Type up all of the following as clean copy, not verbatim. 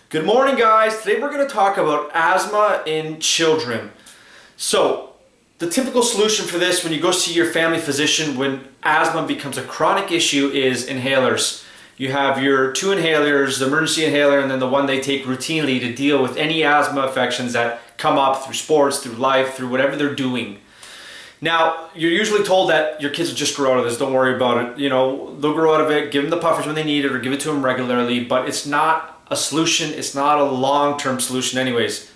Good morning, guys. Today we're going to talk about asthma in children. So, the typical solution for this when you go see your family physician when asthma becomes a chronic issue is inhalers. You have your 2 inhalers, the emergency inhaler, and then the one they take routinely to deal with any asthma affections that come up through sports, through life, through whatever they're doing. Now, you're usually told that your kids will just grow out of this, don't worry about it. You know, they'll grow out of it, give them the puffers when they need it, or give it to them regularly, but it's not a solution, it's not a long-term solution anyways.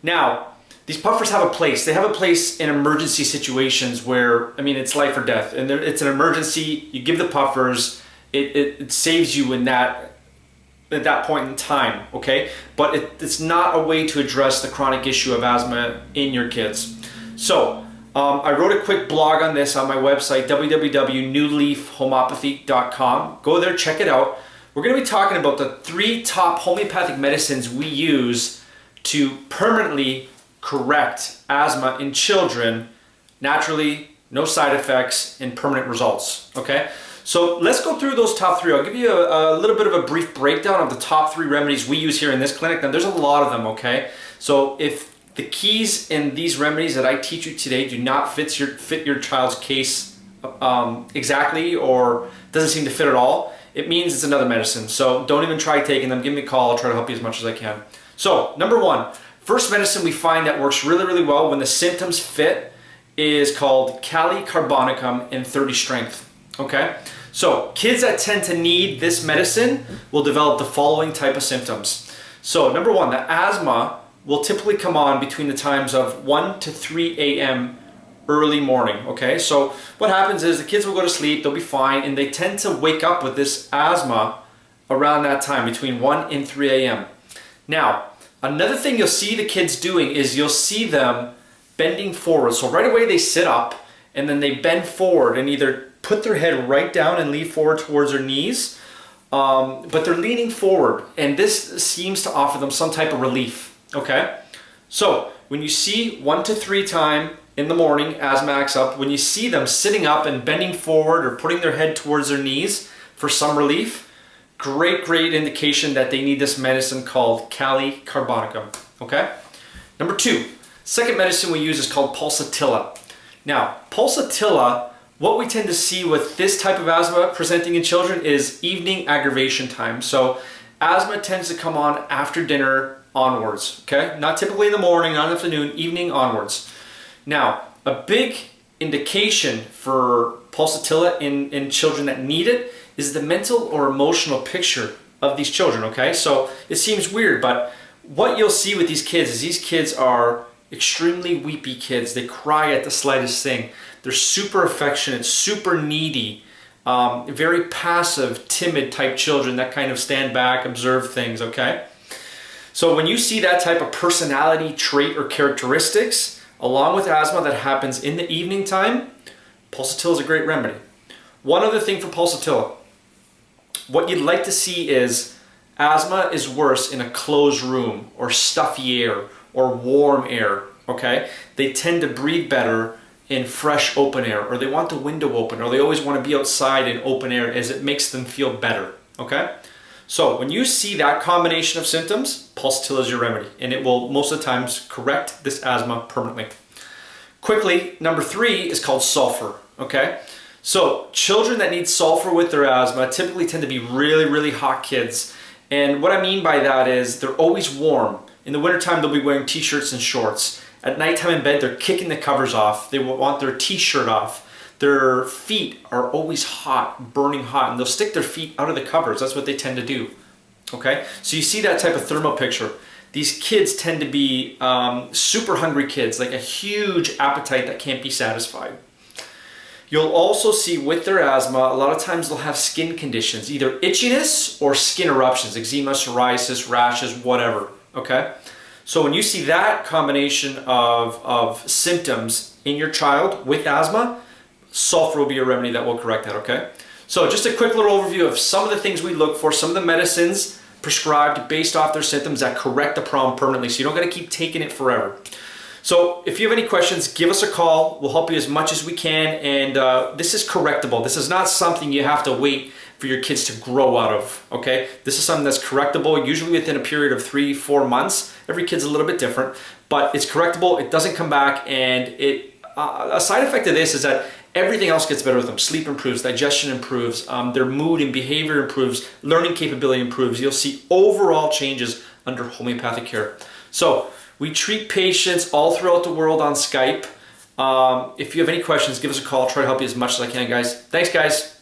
Now, these puffers have a place. They have a place in emergency situations where, I mean, it's life or death, and it's an emergency, you give the puffers, it saves you in that, at that point in time, okay? But it's not a way to address the chronic issue of asthma in your kids. So, I wrote a quick blog on this on my website, www.newleafhomeopathy.com. Go there, check it out. We're going to be talking about the 3 top homeopathic medicines we use to permanently correct asthma in children, naturally, no side effects, and permanent results, okay? So let's go through those top 3. I'll give you a little bit of a brief breakdown of the top 3 remedies we use here in this clinic. Now, there's a lot of them, okay? So if the keys in these remedies that I teach you today do not fit your child's case exactly, or doesn't seem to fit at all, it means it's another medicine. So don't even try taking them. Give me a call. I'll try to help you as much as I can. So number 1, first medicine we find that works really, really well when the symptoms fit is called Kali carbonicum in 30 strength. Okay? So kids that tend to need this medicine will develop the following type of symptoms. So number 1, the asthma will typically come on between the times of 1 to 3 a.m. early morning, okay? So what happens is the kids will go to sleep, they'll be fine, and they tend to wake up with this asthma around that time, between 1 and 3 a.m. Now, another thing you'll see the kids doing is you'll see them bending forward. So right away they sit up, and then they bend forward and either put their head right down and lean forward towards their knees, but they're leaning forward, and this seems to offer them some type of relief, okay? So when you see 1 to 3 time in the morning, asthma acts up, when you see them sitting up and bending forward or putting their head towards their knees for some relief, great indication that they need this medicine called Kali carbonicum, okay? Number 2, second medicine we use is called pulsatilla. Now, pulsatilla, what we tend to see with this type of asthma presenting in children is evening aggravation time. So asthma tends to come on after dinner onwards, okay? Not typically in the morning, not in the afternoon, evening onwards. Now, a big indication for pulsatilla in children that need it is the mental or emotional picture of these children, okay? So it seems weird, but what you'll see with these kids is these kids are extremely weepy kids. They cry at the slightest thing. They're super affectionate, super needy, very passive, timid type children that kind of stand back, observe things, okay? So when you see that type of personality trait or characteristics, along with asthma that happens in the evening time, pulsatilla is a great remedy. One other thing for pulsatilla, what you'd like to see is asthma is worse in a closed room or stuffy air or warm air, okay? They tend to breathe better in fresh open air, or they want the window open, or they always want to be outside in open air as it makes them feel better, okay? So when you see that combination of symptoms, pulsatilla is your remedy, and it will most of the times correct this asthma permanently. Quickly, number 3 is called sulfur, okay? So children that need sulfur with their asthma typically tend to be really hot kids, and what I mean by that is they're always warm. In the wintertime, they'll be wearing t-shirts and shorts. At nighttime in bed, they're kicking the covers off. They will want their t-shirt off. Their feet are always hot, burning hot, and they'll stick their feet out of the covers. That's what they tend to do, okay? So you see that type of thermal picture. These kids tend to be super hungry kids, like a huge appetite that can't be satisfied. You'll also see with their asthma, a lot of times they'll have skin conditions, either itchiness or skin eruptions, eczema, psoriasis, rashes, whatever, okay? So when you see that combination of symptoms in your child with asthma, sulfur will be a remedy that will correct that, okay? So just a quick little overview of some of the things we look for, some of the medicines prescribed based off their symptoms that correct the problem permanently, so you don't got to keep taking it forever. So if you have any questions, give us a call. We'll help you as much as we can. And this is correctable. This is not something you have to wait for your kids to grow out of, okay? This is something that's correctable, usually within a period of 3-4 months. Every kid's a little bit different, but it's correctable. It doesn't come back, and a side effect of this is that everything else gets better with them. Sleep improves, digestion improves, their mood and behavior improves, learning capability improves. You'll see overall changes under homeopathic care. So we treat patients all throughout the world on Skype. If you have any questions, give us a call. I'll try to help you as much as I can, guys. Thanks, guys.